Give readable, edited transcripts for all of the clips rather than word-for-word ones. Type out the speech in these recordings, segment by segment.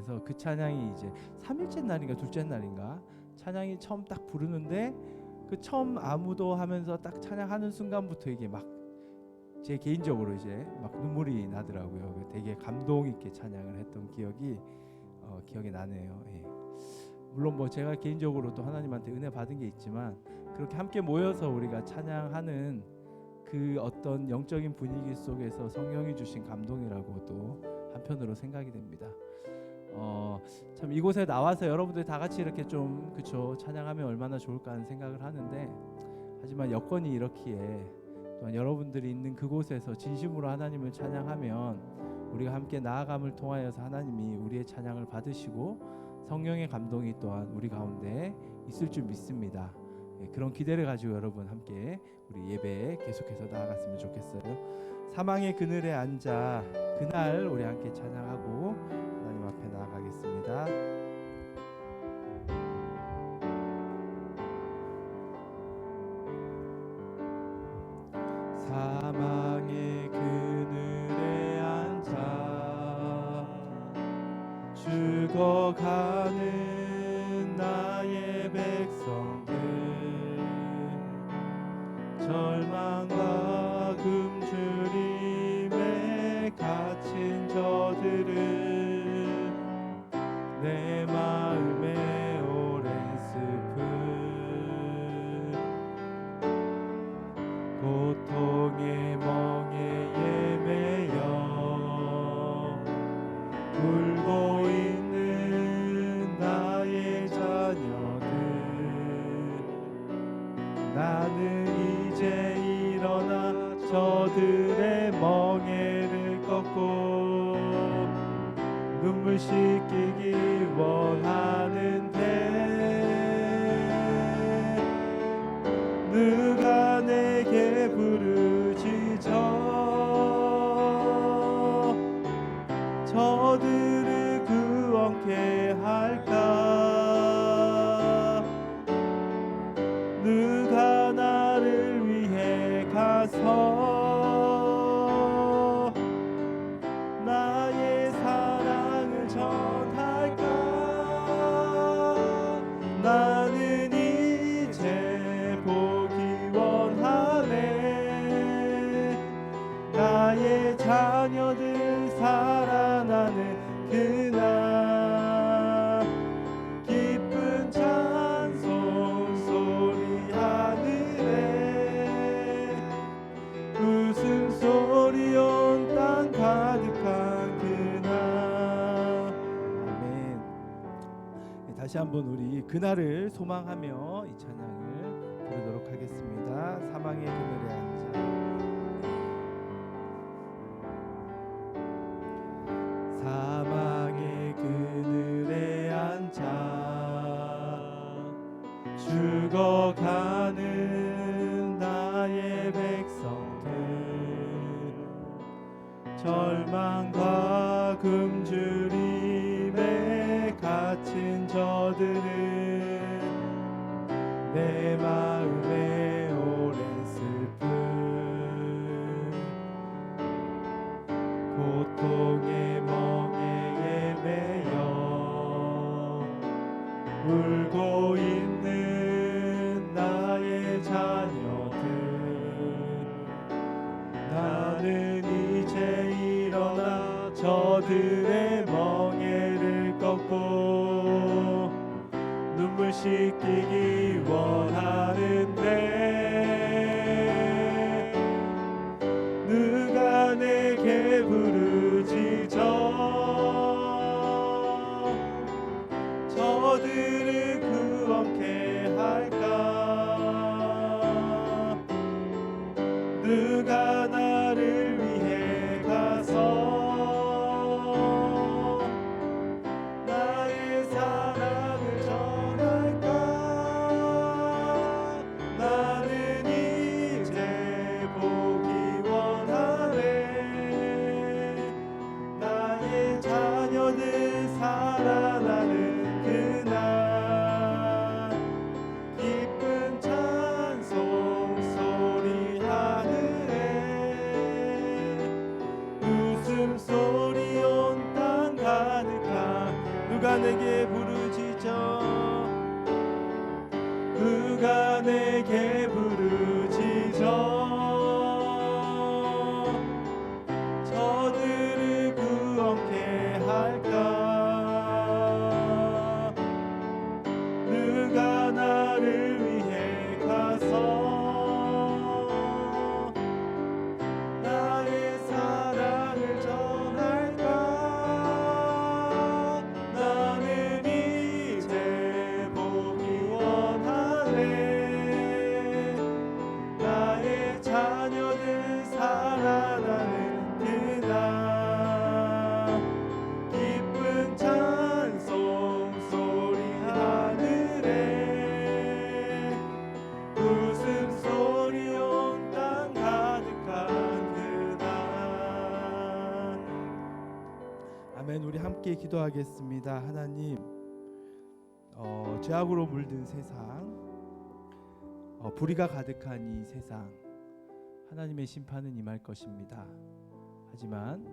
그래서 그 찬양이 이제 3일째 날인가 둘째 날인가 찬양이 처음 딱 부르는데 그 처음 아무도 하면서 딱 찬양하는 순간부터 이게 막 제 개인적으로 이제 막 눈물이 나더라고요. 되게 감동 있게 찬양을 했던 기억이 기억이 나네요. 예. 물론 뭐 제가 개인적으로 또 하나님한테 은혜 받은 게 있지만 그렇게 함께 모여서 우리가 찬양하는 그 어떤 영적인 분위기 속에서 성령이 주신 감동이라고 또 한편으로 생각이 됩니다. 참 이곳에 나와서 여러분들 다 같이 이렇게 좀 그쵸 찬양하면 얼마나 좋을까 하는 생각을 하는데 하지만 여건이 이렇기에 또한 여러분들이 있는 그곳에서 진심으로 하나님을 찬양하면 우리가 함께 나아감을 통하여서 하나님이 우리의 찬양을 받으시고 성령의 감동이 또한 우리 가운데 있을 줄 믿습니다. 그런 기대를 가지고 여러분 함께 우리 예배에 계속해서 나아갔으면 좋겠어요. 사망의 그늘에 앉아 그날 우리 함께 찬양하고 하나님 앞에 나아가겠습니다. 사망의 그늘에 앉아 죽어가는 나의 백성들 절망과 굶주림에 갇힌 저들을 내 마음에 오랜 슬픔 고통의 멍에 매여 울고 있는 나의 자녀들 나는 이제 일어나 저들의 멍에를 꺾고 눈물 씻기기 원하는데 누가 내게 부르짖어 저들을 구원케 할까 누가 나를 위해 가서 나의 사랑을 전할까 나는 이제 보기 원하네 나의 자녀들 살아나는 그날 기쁜 찬송 소리 하늘에 웃음소리 온 땅 가득한 그날 아멘. 다시 한번 우리 그날을 소망하며 이 찬양을 부르도록 하겠습니다. 사망의 그늘에 앉아 사망의 그늘에 앉아 죽어가는 나의 백성들 절망과 굶주림에 갇힌 저들은 내 마음에 오랜 슬픔 고통의 멍에에 매여 울고 있는 나의 자녀들 나는 이제 일어나 저들의 멍에를 꺾고 눈물 씻기기 원하는데 누가 내게 부르짖어 저들을 누가 내게 부르짖어 누가 내게 부르짖어 저들을 구원케 할까 누가 나를 위해 가서 나의 사랑을 전할까 나는 이제 보기 원하네 나의 자녀들 살아나는 그날 기쁜 찬송 소리 하늘에 웃음소리 온 땅 가득한 그날 아멘. 우리 함께 기도하겠습니다. 하나님 죄악으로 물든 세상 불의가 가득한 이 세상 하나님의 심판은 임할 것입니다. 하지만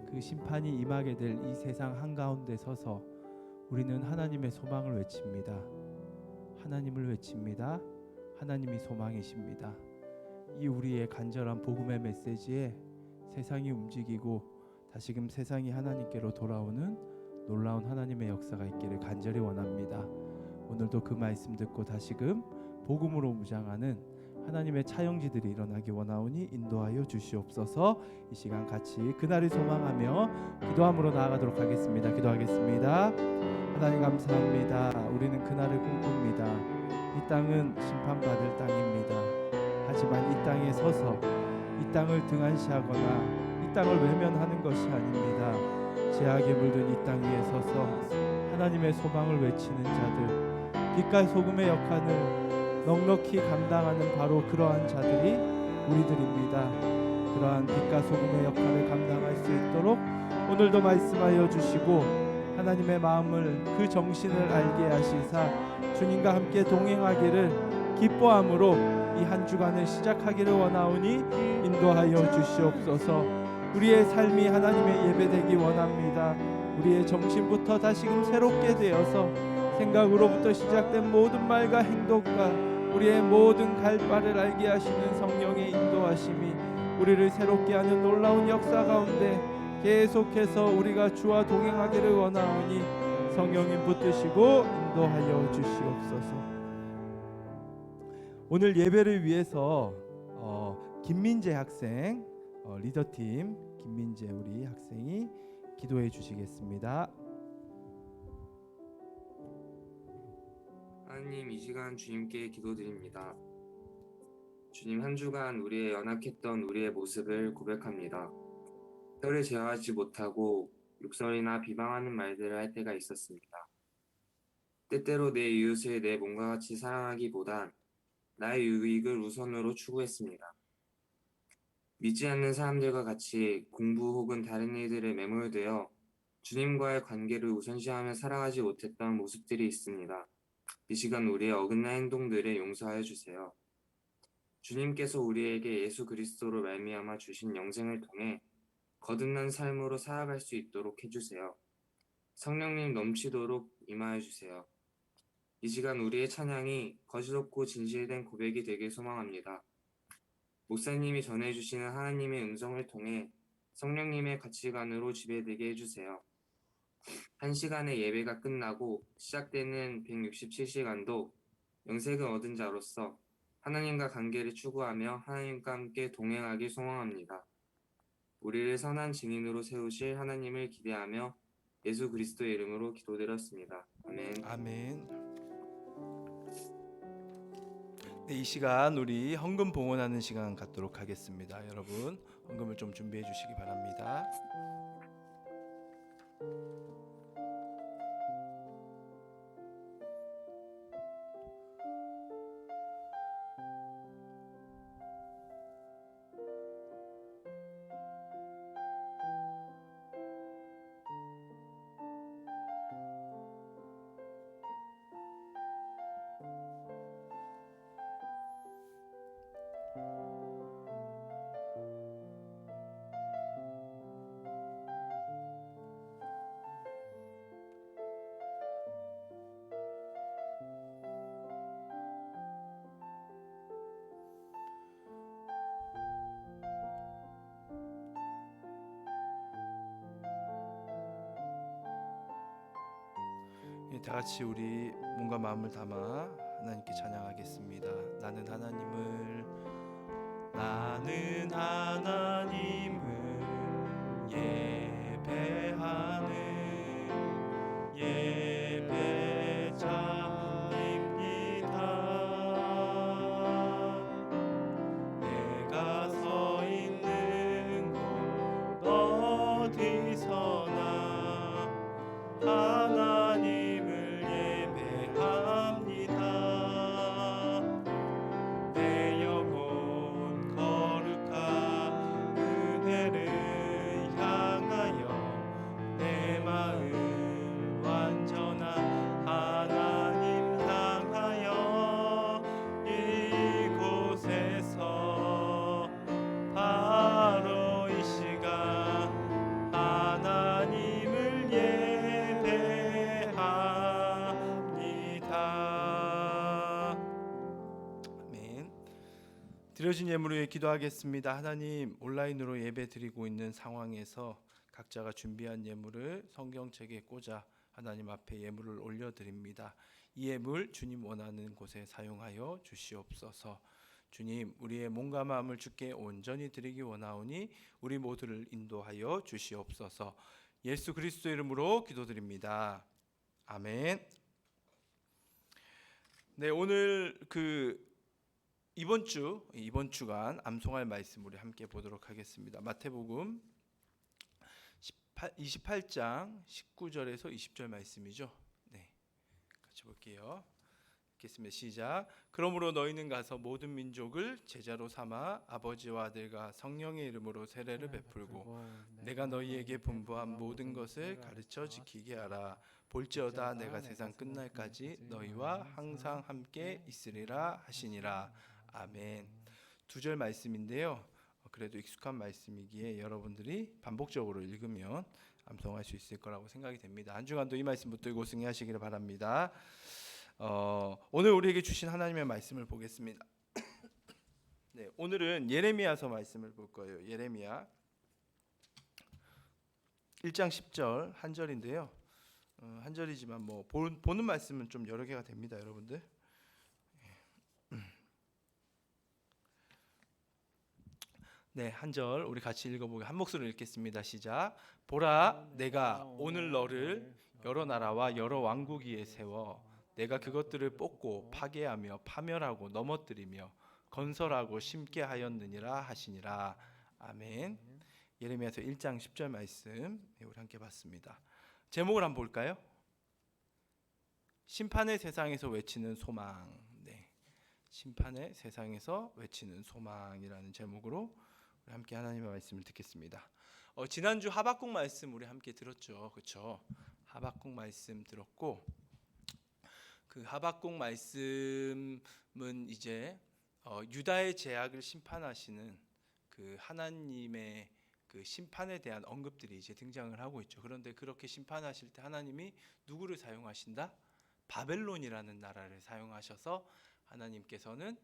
그 심판이 임하게 될 이 세상 한가운데 서서 우리는 하나님의 소망을 외칩니다. 하나님을 외칩니다. 하나님이 소망이십니다. 이 우리의 간절한 복음의 메시지에 세상이 움직이고 다시금 세상이 하나님께로 돌아오는 놀라운 하나님의 역사가 있기를 간절히 원합니다. 오늘도 그 말씀 듣고 다시금 복음으로 무장하는 하나님의 차영지들이 일어나기 원하오니 인도하여 주시옵소서. 이 시간 같이 그날을 소망하며 기도함으로 나아가도록 하겠습니다. 기도하겠습니다. 하나님 감사합니다. 우리는 그날을 꿈꿉니다. 이 땅은 심판받을 땅입니다. 하지만 이 땅에 서서 이 땅을 등한시하거나 이 땅을 외면하는 것이 아닙니다. 죄악에 물든 이 땅 위에 서서 하나님의 소망을 외치는 자들 빛과 소금의 역할을 넉넉히 감당하는 바로 그러한 자들이 우리들입니다. 그러한 빛과 소금의 역할을 감당할 수 있도록 오늘도 말씀하여 주시고 하나님의 마음을 그 정신을 알게 하시사 주님과 함께 동행하기를 기뻐함으로 이 한 주간을 시작하기를 원하오니 인도하여 주시옵소서. 우리의 삶이 하나님의 예배되기 원합니다. 우리의 정신부터 다시금 새롭게 되어서 생각으로부터 시작된 모든 말과 행동과 우리의 모든 갈 바를 알게 하시는 성령의 인도하심이 우리를 새롭게 하는 놀라운 역사 가운데 계속해서 우리가 주와 동행하기를 원하오니 성령님 붙드시고 인도하여 주시옵소서. 오늘 예배를 위해서 김민재 학생 리더팀 김민재 우리 학생이 기도해 주시겠습니다. 하나님, 이 시간 주님께 기도드립니다. 주님, 한 주간 우리의 연약했던 우리의 모습을 고백합니다. 혀를 제어하지 못하고 욕설이나 비방하는 말들을 할 때가 있었습니다. 때때로 내 이웃을 내 몸과 같이 사랑하기보단 나의 유익을 우선으로 추구했습니다. 믿지 않는 사람들과 같이 공부 혹은 다른 일들에 매몰되어 주님과의 관계를 우선시하며 살아가지 못했던 모습들이 있습니다. 이 시간 우리의 어긋난 행동들을 용서하여 주세요. 주님께서 우리에게 예수 그리스도로 말미암아 주신 영생을 통해 거듭난 삶으로 살아갈 수 있도록 해주세요. 성령님 넘치도록 임하여 주세요. 이 시간 우리의 찬양이 거짓없고 진실된 고백이 되길 소망합니다. 목사님이 전해주시는 하나님의 음성을 통해 성령님의 가치관으로 지배되게 해주세요. 한 시간의 예배가 끝나고 시작되는 167시간도 영생을 얻은 자로서 하나님과 관계를 추구하며 하나님과 함께 동행하길 소망합니다. 우리를 선한 증인으로 세우실 하나님을 기대하며 예수 그리스도의 이름으로 기도드렸습니다. 아멘. 아멘. 네, 이 시간 우리 헌금 봉헌하는 시간 갖도록 하겠습니다. 여러분 헌금을 좀 준비해 주시기 바랍니다. 다 같이 우리 몸과 마음을 담아 하나님께 찬양하겠습니다. 나는 하나님을 예배하는 예배자입니다. 내가 서 있는 곳 어디서나 하나님을 예배합니다. 내 영혼 거룩한 은혜를 향하여 내 마음 완전한 하나님 향하여 이곳에서 바로 이 시간 하나님을 예배합니다. 아멘. 드려진 예물을 위해 기도하겠습니다. 하나님, 온라인으로 예배 드리고 있는 상황에서 각자가 준비한 예물을 성경책에 꽂아 하나님 앞에 예물을 올려드립니다. 이 예물 주님 원하는 곳에 사용하여 주시옵소서. 주님, 우리의 몸과 마음을 주께 온전히 드리기 원하오니 우리 모두를 인도하여 주시옵소서. 예수 그리스도 이름으로 기도드립니다. 아멘. 네, 오늘 이번 주간 암송할 말씀 우리 함께 보도록 하겠습니다. 마태복음 28장 19절에서 20절 말씀이죠. 네, 같이 볼게요. 읽겠습니다. 시작. 그러므로 너희는 가서 모든 민족을 제자로 삼아 아버지와 아들과 성령의 이름으로 세례를 베풀고 내가 너희에게 분부한 모든 것을 가르쳐 지키게 하라. 볼지어다 내가 세상 끝날까지 너희와 항상 함께 있으리라 하시니라. 아멘. 두 절 말씀인데요. 그래도 익숙한 말씀이기에 여러분들이 반복적으로 읽으면 암송할 수 있을 거라고 생각이 됩니다. 한 주간도 이 말씀 붙들고 승리하시기를 바랍니다. 오늘 우리에게 주신 하나님의 말씀을 보겠습니다. 네, 오늘은 예레미야서 말씀을 볼 거예요. 예레미야 1장 10절 한 절인데요. 한 절이지만 뭐 보는 말씀은 좀 여러 개가 됩니다, 여러분들. 네, 한 절 우리 같이 읽어보게 한 목소리로 읽겠습니다. 시작. 보라, 내가 오늘 너를 여러 나라와 여러 왕국 위에 세워 내가 그것들을 뽑고 파괴하며 파멸하고 넘어뜨리며 건설하고 심게 하였느니라 하시니라. 아멘. 예레미야서 1장 10절 말씀 우리 함께 봤습니다. 제목을 한번 볼까요? 심판의 세상에서 외치는 소망. 네, 심판의 세상에서 외치는 소망이라는 제목으로 우리 함께 하나님의 말씀을 듣겠습니다. 지난주 하박국 말씀 우리 함께 들었죠, 그렇죠? 하박국 말씀 들었고 그 하박국 말씀은 이제 유다의 죄악을 심판하시는 그 하나님의 그 심판에 대한 언급들이 이제 등장을 하고 있죠. 그런데 그렇게 심판하실 때 하나님이 누구를 사용하신다? 바벨론이라는 나라를 사용하셔서 하나님께서는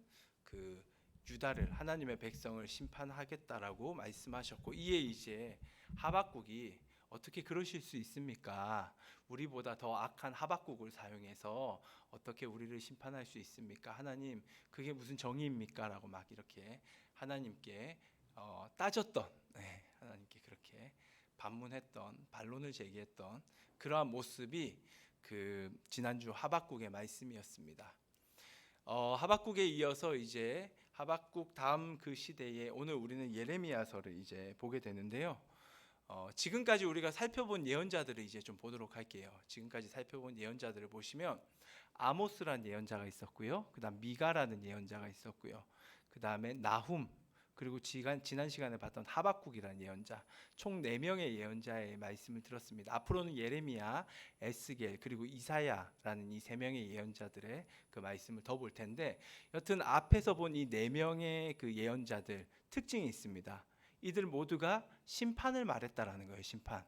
그 유다를 하나님의 백성을 심판하겠다라고 말씀하셨고 이에 이제 하박국이 어떻게 그러실 수 있습니까? 우리보다 더 악한 하박국을 사용해서 어떻게 우리를 심판할 수 있습니까? 하나님, 그게 무슨 정의입니까? 라고 막 이렇게 하나님께 따졌던, 하나님께 그렇게 반문했던, 반론을 제기했던 그러한 모습이 그 지난주 하박국의 말씀이었습니다. 하박국에 이어서 이제 하박국 다음 그 시대에 오늘 우리는 예레미야서를 이제 보게 되는데요. 지금까지 우리가 살펴본 예언자들을 이제 좀 보도록 할게요. 지금까지 살펴본 예언자들을 보시면 아모스라는 예언자가 있었고요. 그다음 미가라는 예언자가 있었고요. 그다음에 나훔, 그리고 지난 시간에 봤던 하박국이라는 예언자, 총 4명의 예언자의 말씀을 들었습니다. 앞으로는 예레미야, 에스겔, 그리고 이사야라는 이 3명의 예언자들의 그 말씀을 더 볼 텐데, 여튼 앞에서 본 이 4명의 그 예언자들 특징이 있습니다. 이들 모두가 심판을 말했다라는 거예요. 심판.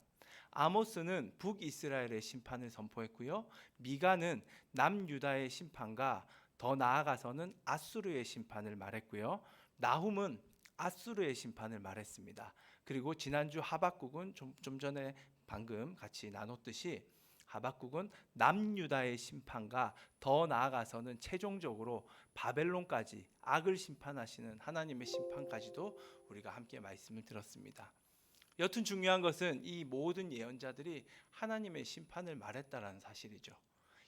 아모스는 북이스라엘의 심판을 선포했고요. 미가는 남유다의 심판과 더 나아가서는 아수르의 심판을 말했고요. 나훔은 아수르의 심판을 말했습니다. 그리고 지난주 하박국은 좀 전에 방금 같이 나눴듯이 하박국은 남유다의 심판과 더 나아가서는 최종적으로 바벨론까지 악을 심판하시는 하나님의 심판까지도 우리가 함께 말씀을 들었습니다. 여튼 중요한 것은 이 모든 예언자들이 하나님의 심판을 말했다라는 사실이죠.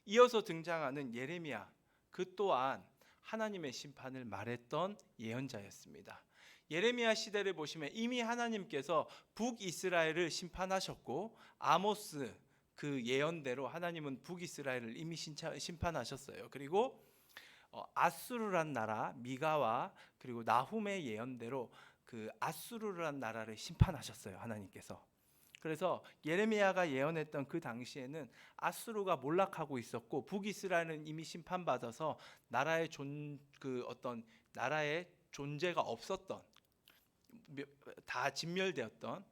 이어서 등장하는 예레미야, 그 또한 하나님의 심판을 말했던 예언자였습니다. 예레미야 시대를 보시면 이미 하나님께서 북이스라엘을 심판하셨고, 아모스 그 예언대로 하나님은 북이스라엘을 이미 심판하셨어요. 그리고 아수르란 나라, 미가와 그리고 나훔의 예언대로 그 아수르란 나라를 심판하셨어요, 하나님께서. 그래서 예레미야가 예언했던 그 당시에는 아수르가 몰락하고 있었고, 북이스라엘은 이미 심판받아서 나라의 나라의 존재가 없었던, 다 진멸되었던,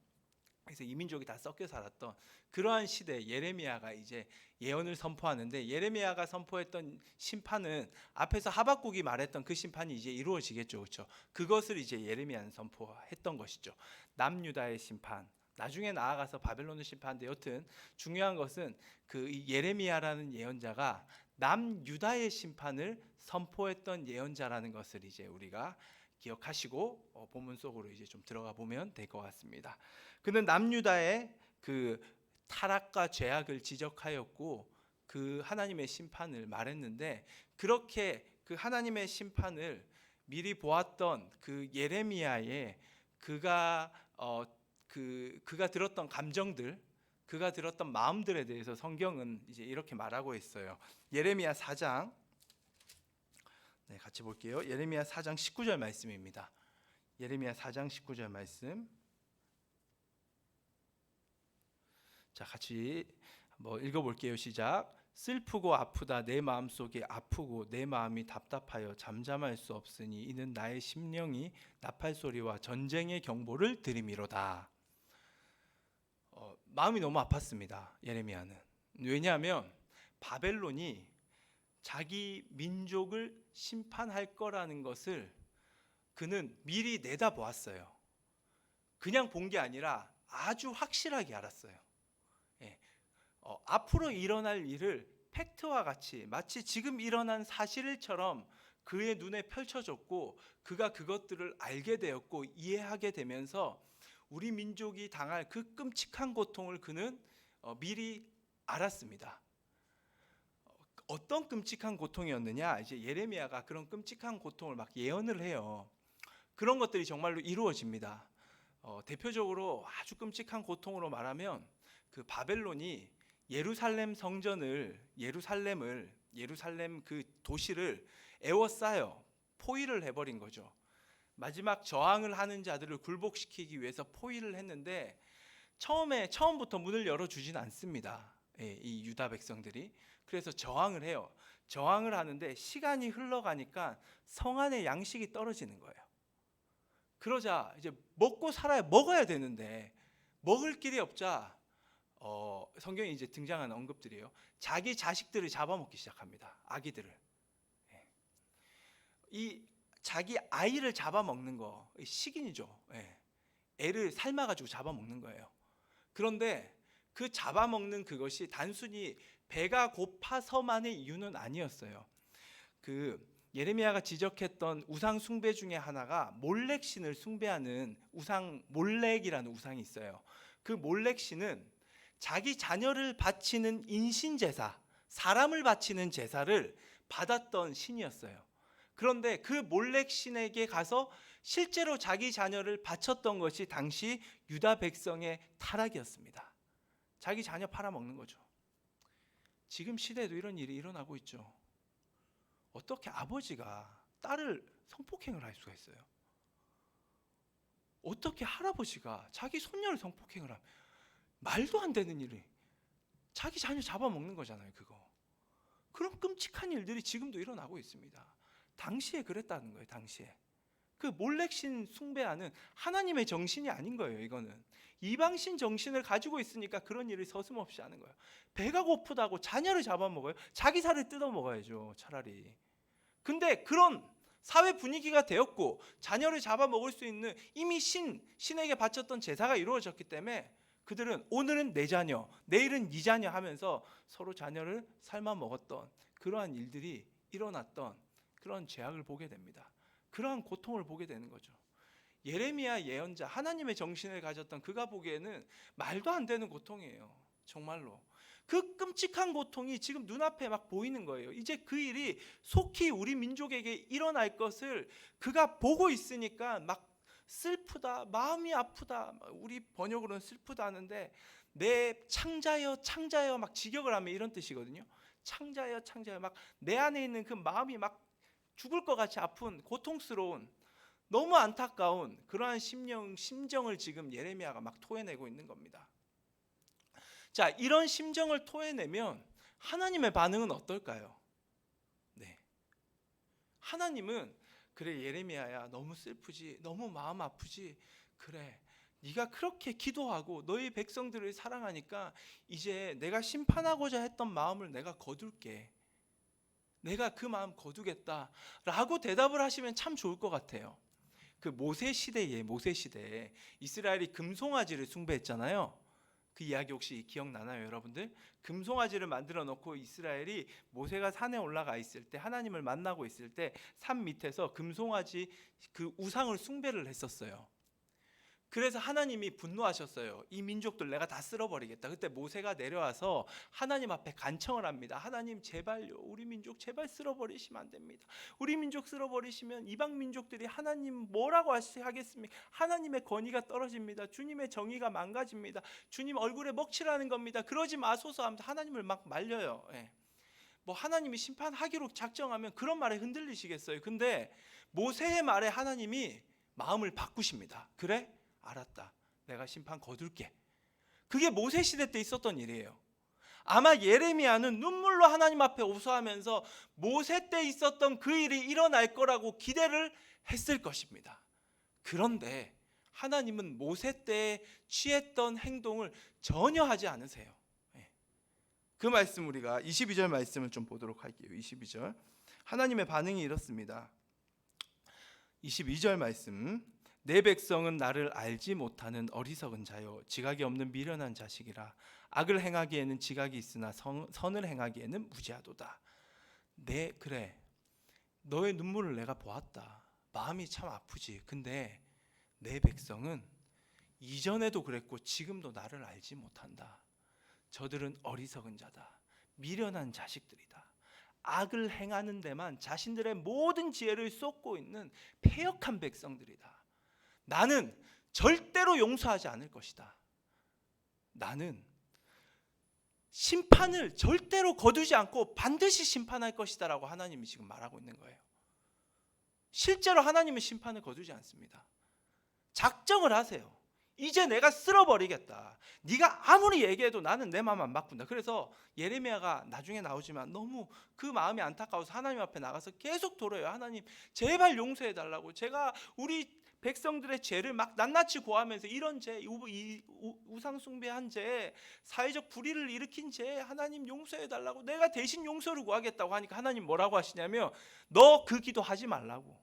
그래서 이민족이 다 섞여 살았던 그러한 시대에 예레미야가 이제 예언을 선포하는데, 예레미야가 선포했던 심판은 앞에서 하박국이 말했던 그 심판이 이제 이루어지겠죠, 그렇죠? 그것을 이제 예레미야는 선포했던 것이죠. 남유다의 심판, 나중에 나아가서 바벨론을 심판하는데, 여튼 중요한 것은 그 예레미야라는 예언자가 남유다의 심판을 선포했던 예언자라는 것을 이제 우리가 기억하시고 본문 속으로 이제 좀 들어가 보면 될 것 같습니다. 그는 남유다의 그 타락과 죄악을 지적하였고 그 하나님의 심판을 말했는데, 그렇게 그 하나님의 심판을 미리 보았던 그 예레미야의 그가 들었던 감정들, 그가 들었던 마음들에 대해서 성경은 이제 이렇게 말하고 있어요. 예레미야 4장, 네, 같이 볼게요. 예레미야 4장 19절 말씀입니다. 예레미야 4장 19절 말씀. 자, 같이 한번 읽어볼게요. 시작. 슬프고 아프다 내 마음속이 아프고 내 마음이 답답하여 잠잠할 수 없으니 이는 나의 심령이 나팔 소리와 전쟁의 경보를 들음이로다. 마음이 너무 아팠습니다, 예레미야는. 왜냐하면 바벨론이 자기 민족을 심판할 거라는 것을 그는 미리 내다보았어요. 그냥 본 게 아니라 아주 확실하게 알았어요. 앞으로 일어날 일을 팩트와 같이 마치 지금 일어난 사실처럼 그의 눈에 펼쳐졌고, 그가 그것들을 알게 되었고 이해하게 되면서 우리 민족이 당할 그 끔찍한 고통을 그는 미리 알았습니다. 어떤 끔찍한 고통이었느냐? 이제 예레미야가 그런 끔찍한 고통을 막 예언을 해요. 그런 것들이 정말로 이루어집니다. 대표적으로 아주 끔찍한 고통으로 말하면 그 바벨론이 예루살렘 그 도시를 에워싸요. 포위를 해버린 거죠. 마지막 저항을 하는 자들을 굴복시키기 위해서 포위를 했는데, 처음부터 문을 열어주진 않습니다. 이 유다 백성들이. 그래서 저항을 해요. 저항을 하는데 시간이 흘러가니까 성 안에 양식이 떨어지는 거예요. 그러자 이제 먹고 살아야 먹어야 되는데 먹을 길이 없자 성경에 이제 등장하는 언급들이에요. 자기 자식들을 잡아먹기 시작합니다. 아기들을. 이 자기 아이를 잡아먹는 거 식인이죠. 애를 삶아가지고 잡아먹는 거예요. 그런데 그 잡아먹는 그것이 단순히 배가 고파서만의 이유는 아니었어요. 그 예레미야가 지적했던 우상 숭배 중에 하나가 몰렉신을 숭배하는 우상, 몰렉이라는 우상이 있어요. 그 몰렉신은 자기 자녀를 바치는 인신제사, 사람을 바치는 제사를 받았던 신이었어요. 그런데 그 몰렉신에게 가서 실제로 자기 자녀를 바쳤던 것이 당시 유다 백성의 타락이었습니다. 자기 자녀 팔아먹는 거죠. 지금 시대에도 이런 일이 일어나고 있죠. 어떻게 아버지가 딸을 성폭행을 할 수가 있어요? 어떻게 할아버지가 자기 손녀를 성폭행을 하면, 말도 안 되는 일이, 자기 자녀 잡아먹는 거잖아요, 그거. 그런 끔찍한 일들이 지금도 일어나고 있습니다. 당시에 그랬다는 거예요, 당시에. 그 몰렉신 숭배하는 하나님의 정신이 아닌 거예요, 이거는. 이방신 정신을 가지고 있으니까 그런 일을 서슴없이 하는 거예요. 배가 고프다고 자녀를 잡아먹어요? 자기 살을 뜯어먹어야죠, 차라리. 근데 그런 사회 분위기가 되었고 자녀를 잡아먹을 수 있는 이미 신에게 바쳤던 제사가 이루어졌기 때문에 그들은 오늘은 내 자녀, 내일은 네 자녀 하면서 서로 자녀를 삶아 먹었던 그러한 일들이 일어났던 그런 죄악을 보게 됩니다. 그러한 고통을 보게 되는 거죠. 예레미야 예언자, 하나님의 정신을 가졌던 그가 보기에는 말도 안 되는 고통이에요. 정말로. 그 끔찍한 고통이 지금 눈앞에 막 보이는 거예요. 이제 그 일이 속히 우리 민족에게 일어날 것을 그가 보고 있으니까 막 슬프다, 마음이 아프다. 우리 번역으로는 슬프다 하는데 내 창자여 창자여 막 직역을 하면 이런 뜻이거든요. 창자여 창자여 막 내 안에 있는 그 마음이 막 죽을 것 같이 아픈 고통스러운 너무 안타까운 그러한 심정을 지금 예레미야가 막 토해내고 있는 겁니다. 자, 이런 심정을 토해내면 하나님의 반응은 어떨까요? 네. 하나님은 그래 예레미야야 너무 슬프지, 너무 마음 아프지. 그래 네가 그렇게 기도하고 너희 백성들을 사랑하니까 이제 내가 심판하고자 했던 마음을 내가 거둘게. 내가 그 마음 거두겠다라고 대답을 하시면 참 좋을 것 같아요. 그 모세 시대에 이스라엘이 금송아지를 숭배했잖아요. 그 이야기 혹시 기억나나요, 여러분들? 금송아지를 만들어 놓고 이스라엘이 모세가 산에 올라가 있을 때 하나님을 만나고 있을 때 산 밑에서 금송아지 그 우상을 숭배를 했었어요. 그래서 하나님이 분노하셨어요. 이 민족들 내가 다 쓸어버리겠다. 그때 모세가 내려와서 하나님 앞에 간청을 합니다. 하나님 제발요, 우리 민족 제발 쓸어버리시면 안 됩니다. 우리 민족 쓸어버리시면 이방 민족들이 하나님 뭐라고 하겠습니까? 하나님의 권위가 떨어집니다. 주님의 정의가 망가집니다. 주님 얼굴에 먹칠하는 겁니다. 그러지 마소서 하면서 하나님을 막 말려요. 뭐 하나님이 심판하기로 작정하면 그런 말에 흔들리시겠어요? 근데 모세의 말에 하나님이 마음을 바꾸십니다. 그래? 알았다. 내가 심판 거둘게. 그게 모세 시대 때 있었던 일이에요. 아마 예레미야는 눈물로 하나님 앞에 호소하면서 모세 때 있었던 그 일이 일어날 거라고 기대를 했을 것입니다. 그런데 하나님은 모세 때 취했던 행동을 전혀 하지 않으세요. 그 말씀 우리가 22절 말씀을 좀 보도록 할게요. 22절 하나님의 반응이 이렇습니다. 22절 말씀 내 백성은 나를 알지 못하는 어리석은 자요 지각이 없는 미련한 자식이라 악을 행하기에는 지각이 있으나 선을 행하기에는 무지하도다. 그래 너의 눈물을 내가 보았다. 마음이 참 아프지. 근데 내 백성은 이전에도 그랬고 지금도 나를 알지 못한다. 저들은 어리석은 자다. 미련한 자식들이다. 악을 행하는 데만 자신들의 모든 지혜를 쏟고 있는 패역한 백성들이다. 나는 절대로 용서하지 않을 것이다. 나는 심판을 절대로 거두지 않고 반드시 심판할 것이다 라고 하나님이 지금 말하고 있는 거예요. 실제로 하나님은 심판을 거두지 않습니다. 작정을 하세요. 이제 내가 쓸어버리겠다. 네가 아무리 얘기해도 나는 내 마음 안 바꾼다. 그래서 예레미야가 나중에 나오지만 너무 그 마음이 안타까워서 하나님 앞에 나가서 계속 돌아요. 하나님 제발 용서해달라고. 제가 우리 백성들의 죄를 막 낱낱이 고하면서 이런 죄, 우상 숭배한 죄, 사회적 불의를 일으킨 죄 하나님 용서해달라고 내가 대신 용서를 구하겠다고 하니까 하나님 뭐라고 하시냐면 너 그 기도하지 말라고.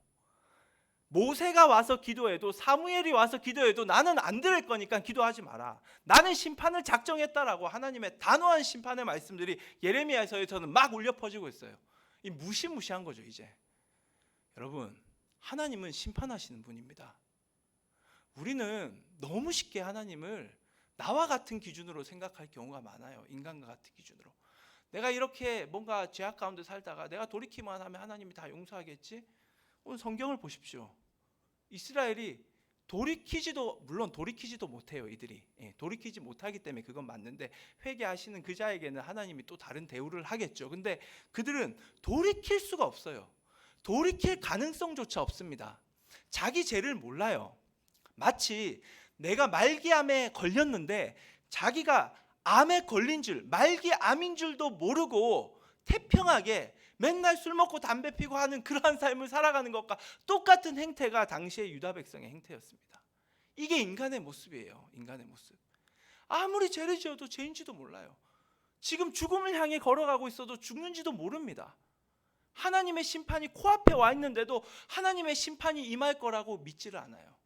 모세가 와서 기도해도 사무엘이 와서 기도해도 나는 안 들을 거니까 기도하지 마라. 나는 심판을 작정했다라고 하나님의 단호한 심판의 말씀들이 예레미야서에서는 막 울려 퍼지고 있어요. 이 무시무시한 거죠 이제. 여러분 하나님은 심판하시는 분입니다. 우리는 너무 쉽게 하나님을 나와 같은 기준으로 생각할 경우가 많아요. 인간과 같은 기준으로. 내가 이렇게 뭔가 죄악 가운데 살다가 내가 돌이키만 하면 하나님이 다 용서하겠지? 오늘 성경을 보십시오. 이스라엘이 물론 돌이키지도 못해요. 이들이 돌이키지 못하기 때문에 그건 맞는데 회개하시는 그 자에게는 하나님이 또 다른 대우를 하겠죠. 근데 그들은 돌이킬 수가 없어요. 돌이킬 가능성조차 없습니다. 자기 죄를 몰라요. 마치 내가 말기암에 걸렸는데 자기가 암에 걸린 줄, 말기암인 줄도 모르고 태평하게 맨날 술 먹고 담배 피고 하는 그러한 삶을 살아가는 것과 똑같은 행태가 당시의 유다 백성의 행태였습니다. 이게 인간의 모습이에요. 인간의 모습. 아무리 죄를 지어도 죄인지도 몰라요. 지금 죽음을 향해 걸어가고 있어도 죽는지도 모릅니다. 하나님의 심판이 코앞에 와 있는데도 하나님의 심판이 임할 거라고 믿지를 않아요.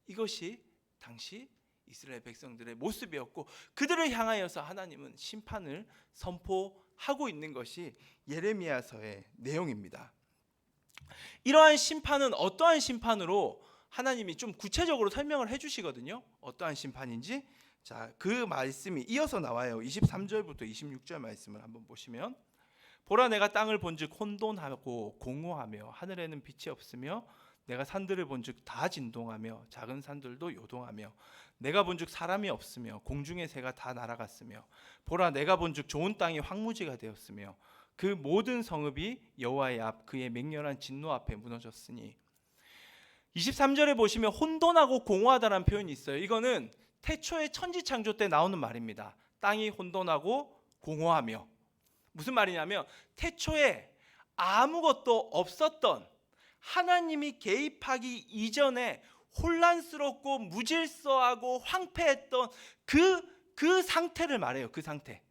이것이 당시 이스라엘 백성들의 모습이었고 그들을 향하여서 하나님은 심판을 선포하고 있는 것이 예레미야서의 내용입니다. 이러한 심판은 어떠한 심판으로 하나님이 좀 구체적으로 설명을 해주시거든요. 어떠한 심판인지. 자, 그 말씀이 이어서 나와요. 23절부터 26절 말씀을 한번 보시면, 보라 내가 땅을 본즉 혼돈하고 공허하며 하늘에는 빛이 없으며 내가 산들을 본즉 다 진동하며 작은 산들도 요동하며 내가 본즉 사람이 없으며 공중의 새가 다 날아갔으며 보라 내가 본즉 좋은 땅이 황무지가 되었으며 그 모든 성읍이 여호와의 앞 그의 맹렬한 진노 앞에 무너졌으니. 23절에 보시면 혼돈하고 공허하다라는 표현이 있어요. 이거는 태초의 천지 창조 때 나오는 말입니다. 땅이 혼돈하고 공허하며, 무슨 말이냐면 태초에 아무것도 없었던, 하나님이 개입하기 이전에 혼란스럽고 무질서하고 황폐했던 그 상태를 말해요. 그 상태,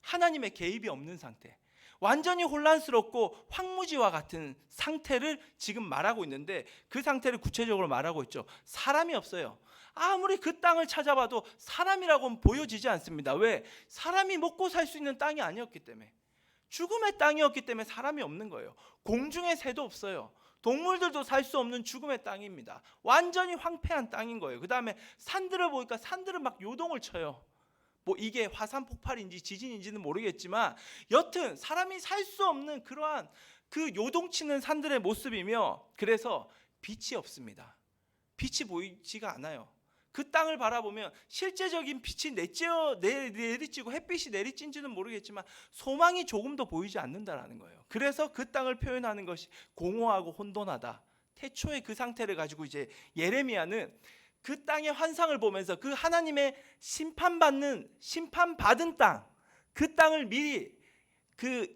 하나님의 개입이 없는 상태, 완전히 혼란스럽고 황무지와 같은 상태를 지금 말하고 있는데, 그 상태를 구체적으로 말하고 있죠. 사람이 없어요. 아무리 그 땅을 찾아봐도 사람이라고는 보여지지 않습니다. 왜? 사람이 먹고 살 수 있는 땅이 아니었기 때문에, 죽음의 땅이었기 때문에 사람이 없는 거예요. 공중의 새도 없어요. 동물들도 살 수 없는 죽음의 땅입니다. 완전히 황폐한 땅인 거예요. 그 다음에 산들을 보니까 산들은 막 요동을 쳐요. 뭐 이게 화산 폭발인지 지진인지는 모르겠지만 여튼 사람이 살 수 없는 그러한 그 요동치는 산들의 모습이며, 그래서 빛이 없습니다. 빛이 보이지가 않아요. 그 땅을 바라보면 실제적인 빛이 내리쬐고 햇빛이 내리쬐는지는 모르겠지만 소망이 조금도 보이지 않는다라는 거예요. 그래서 그 땅을 표현하는 것이 공허하고 혼돈하다. 태초의 그 상태를 가지고 이제 예레미야는 그 땅의 환상을 보면서 그 하나님의 심판받은 땅, 그 땅을 미리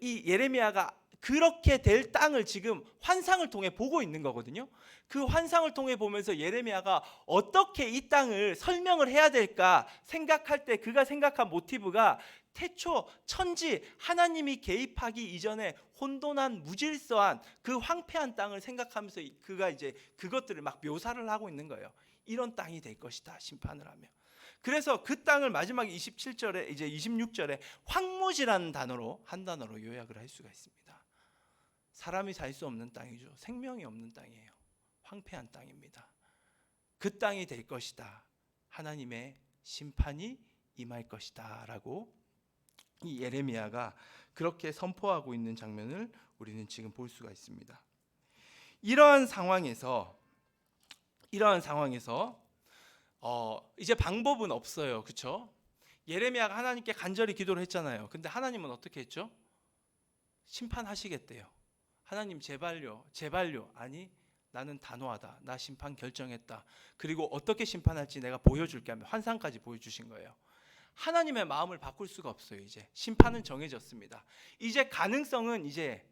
이 예레미야가 그렇게 될 땅을 지금 환상을 통해 보고 있는 거거든요. 그 환상을 통해 보면서 예레미야가 어떻게 이 땅을 설명을 해야 될까 생각할 때 그가 생각한 모티브가 태초 천지 하나님이 개입하기 이전에 혼돈한 무질서한 그 황폐한 땅을 생각하면서 그가 이제 그것들을 막 묘사를 하고 있는 거예요. 이런 땅이 될 것이다, 심판을 하며. 그래서 그 땅을 마지막 27절에 이제 26절에 황무지라는 단어로, 한 단어로 요약을 할 수가 있습니다. 사람이 살 수 없는 땅이죠. 생명이 없는 땅이에요. 황폐한 땅입니다. 그 땅이 될 것이다. 하나님의 심판이 임할 것이다 라고 이 예레미야가 그렇게 선포하고 있는 장면을 우리는 지금 볼 수가 있습니다. 이러한 상황에서 이제 방법은 없어요. 그렇죠? 예레미야가 하나님께 간절히 기도를 했잖아요. 근데 하나님은 어떻게 했죠? 심판하시겠대요. 하나님 제발요. 아니, 나는 단호하다. 나 심판 결정했다. 그리고 어떻게 심판할지 내가 보여줄게 하며 환상까지 보여주신 거예요. 하나님의 마음을 바꿀 수가 없어요. 이제 심판은 정해졌습니다. 이제 가능성은 이제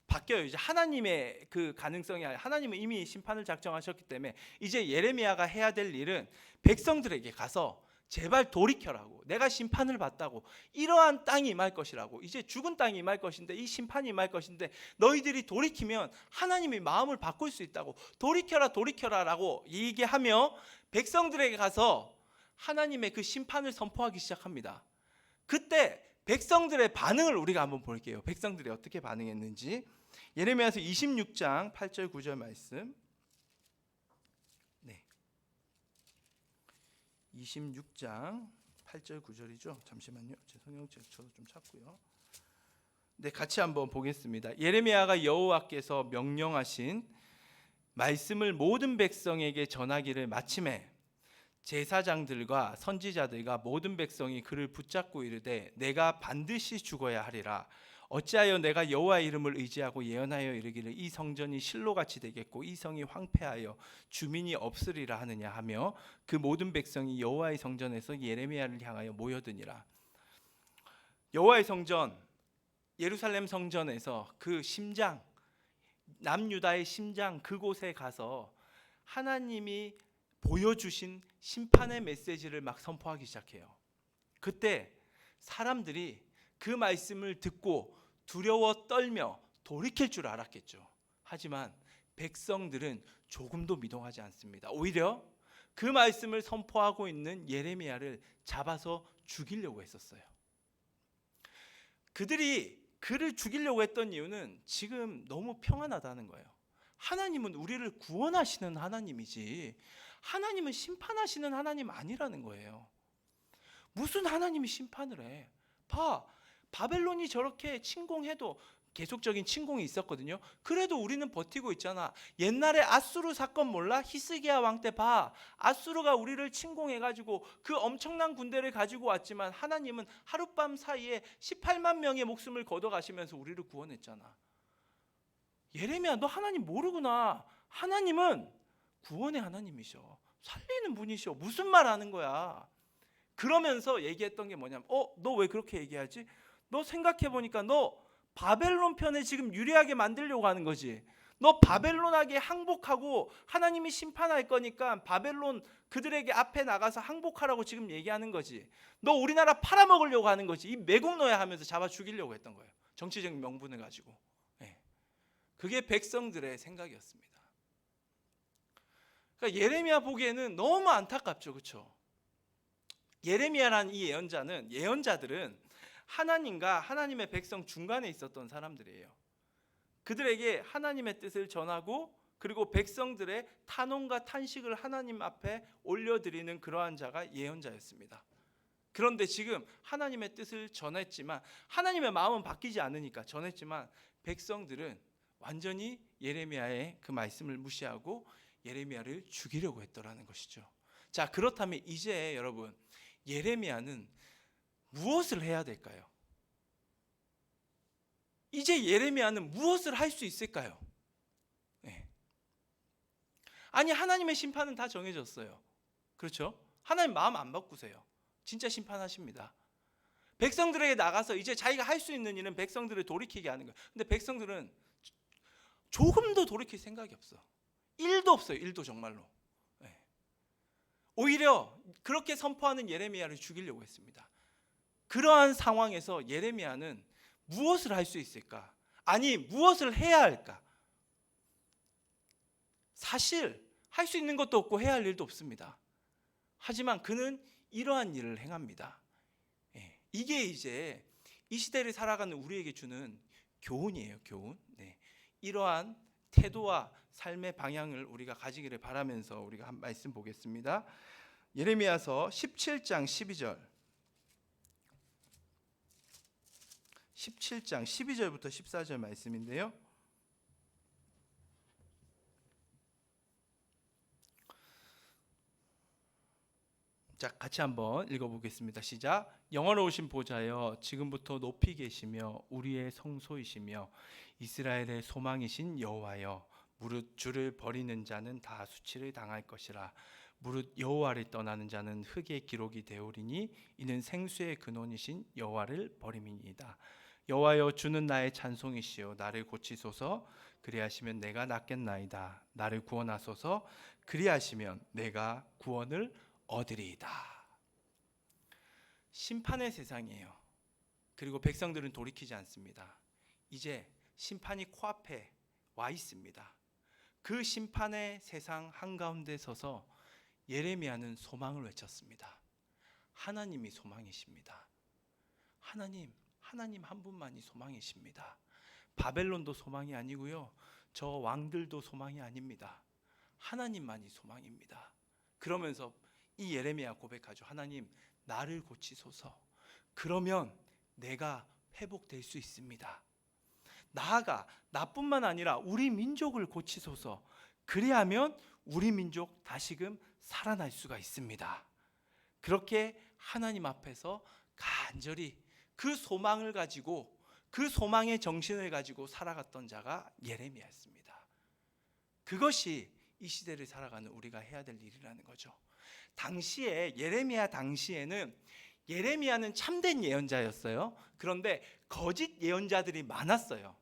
바뀌어요. 이제 하나님의 그 가능성이 아니라 하나님은 이미 심판을 작정하셨기 때문에 이제 예레미야가 해야 될 일은 백성들에게 가서 제발 돌이켜라고, 내가 심판을 받다고, 이러한 땅이 임할 것이라고, 이제 죽은 땅이 임할 것인데, 이 심판이 임할 것인데 너희들이 돌이키면 하나님이 마음을 바꿀 수 있다고, 돌이켜라 라고 얘기하며 백성들에게 가서 하나님의 그 심판을 선포하기 시작합니다. 그때 백성들의 반응을 우리가 한번 볼게요. 백성들이 어떻게 반응했는지. 예레미야서 26장 8절 9절 말씀. 26장 8절 9절이죠. 잠시만요. 제 성경 저도 좀 찾고요. 네, 같이 한번 보겠습니다. 예레미야가 여호와께서 명령하신 말씀을 모든 백성에게 전하기를 마침에 제사장들과 선지자들과 모든 백성이 그를 붙잡고 이르되 내가 반드시 죽어야 하리라. 어찌하여 내가 여호와의 이름을 의지하고 예언하여 이르기를 이 성전이 실로같이 되겠고 이 성이 황폐하여 주민이 없으리라 하느냐 하며 그 모든 백성이 여호와의 성전에서 예레미야를 향하여 모여드니라. 여호와의 성전, 예루살렘 성전에서 그 심장, 남유다의 심장 그곳에 가서 하나님이 보여주신 심판의 메시지를 막 선포하기 시작해요. 그때 사람들이 그 말씀을 듣고 두려워 떨며 돌이킬 줄 알았겠죠. 하지만 백성들은 조금도 미동하지 않습니다. 오히려 그 말씀을 선포하고 있는 예레미야를 잡아서 죽이려고 했었어요. 그들이 그를 죽이려고 했던 이유는 지금 너무 평안하다는 거예요. 하나님은 우리를 구원하시는 하나님이지 하나님은 심판하시는 하나님 아니라는 거예요. 무슨 하나님이 심판을 해? 바벨론이 저렇게 침공해도 계속적인 침공이 있었거든요. 그래도 우리는 버티고 있잖아. 옛날에 아수르 사건 몰라? 히스기야 왕 때 아수르가 우리를 침공해가지고 그 엄청난 군대를 가지고 왔지만 하나님은 하룻밤 사이에 18만 명의 목숨을 걷어가시면서 우리를 구원했잖아. 예레미야, 너 하나님 모르구나. 하나님은 구원의 하나님이셔. 살리는 분이셔. 무슨 말 하는 거야? 그러면서 얘기했던 게 뭐냐면 너 왜 그렇게 얘기하지? 너 생각해보니까 너 바벨론 편에 지금 유리하게 만들려고 하는 거지. 너 바벨론에게 항복하고 하나님이 심판할 거니까 바벨론 그들에게 앞에 나가서 항복하라고 지금 얘기하는 거지. 너 우리나라 팔아먹으려고 하는 거지. 이 매국노야 하면서 잡아 죽이려고 했던 거예요. 정치적인 명분을 가지고. 그게 백성들의 생각이었습니다. 그러니까 예레미야 보기에는 너무 안타깝죠. 그렇죠? 예레미야라는 이 예언자들은 하나님과 하나님의 백성 중간에 있었던 사람들이에요. 그들에게 하나님의 뜻을 전하고 그리고 백성들의 탄원과 탄식을 하나님 앞에 올려드리는 그러한 자가 예언자였습니다. 그런데 지금 하나님의 뜻을 전했지만 하나님의 마음은 바뀌지 않으니까 전했지만 백성들은 완전히 예레미야의 그 말씀을 무시하고 예레미야를 죽이려고 했더라는 것이죠. 자, 그렇다면 이제 여러분 예레미야는 무엇을 해야 될까요? 이제 예레미야는 무엇을 할 수 있을까요? 아니 하나님의 심판은 다 정해졌어요. 그렇죠? 하나님 마음 안 바꾸세요. 진짜 심판하십니다. 백성들에게 나가서 이제 자기가 할 수 있는 일은 백성들을 돌이키게 하는 거예요. 근데 백성들은 조금도 돌이킬 생각이 없어. 1도 없어요. 1도 정말로. 오히려 그렇게 선포하는 예레미야를 죽이려고 했습니다. 그러한 상황에서 예레미야는 무엇을 할 수 있을까? 아니 무엇을 해야 할까? 사실 할 수 있는 것도 없고 해야 할 일도 없습니다. 하지만 그는 이러한 일을 행합니다. 이게 이제 이 시대를 살아가는 우리에게 주는 교훈이에요. 교훈. 이러한 태도와 삶의 방향을 우리가 가지기를 바라면서 우리가 한 말씀 보겠습니다. 예레미야서 17장 12절 17장 12절부터 14절 말씀인데요. 자, 같이 한번 읽어보겠습니다. 시작. 영원로우신 보좌여, 지금부터 높이 계시며 우리의 성소이시며 이스라엘의 소망이신 여호와여, 무릇 주를 버리는 자는 다 수치를 당할 것이라. 무릇 여호와를 떠나는 자는 흙의 기록이 되오리니 이는 생수의 근원이신 여호와를 버림이니이다. 여호와여, 주는 나의 찬송이시요 나를 고치소서. 그리하시면 내가 낫겠나이다. 나를 구원하소서. 그리하시면 내가 구원을 얻으리이다. 심판의 세상이에요. 그리고 백성들은 돌이키지 않습니다. 이제 심판이 코앞에 와 있습니다. 그 심판의 세상 한가운데 서서 예레미야는 소망을 외쳤습니다. 하나님이 소망이십니다. 하나님 한 분만이 소망이십니다. 바벨론도 소망이 아니고요, 저 왕들도 소망이 아닙니다. 하나님만이 소망입니다. 그러면서 이 예레미야 고백하죠. 하나님, 나를 고치소서. 그러면 내가 회복될 수 있습니다. 나아가 나뿐만 아니라 우리 민족을 고치소서. 그리하면 우리 민족 다시금 살아날 수가 있습니다. 그렇게 하나님 앞에서 간절히 그 소망을 가지고, 그 소망의 정신을 가지고 살아갔던 자가 예레미야였습니다. 그것이 이 시대를 살아가는 우리가 해야 될 일이라는 거죠. 당시에 예레미야 당시에는 예레미야는 참된 예언자였어요. 그런데 거짓 예언자들이 많았어요.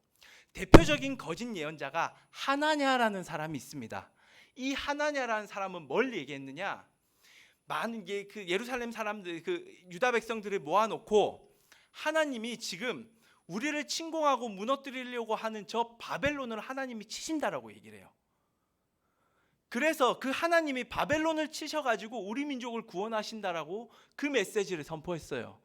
대표적인 거짓 예언자가 하나냐라는 사람이 있습니다. 이 하나냐라는 사람은 뭘 얘기했느냐? 많은 그 예루살렘 사람들, 그 유다 백성들을 모아놓고 하나님이 지금 우리를 침공하고 무너뜨리려고 하는 저 바벨론을 하나님이 치신다라고 얘기를 해요. 그래서 그 하나님이 바벨론을 치셔가지고 우리 민족을 구원하신다라고 그 메시지를 선포했어요.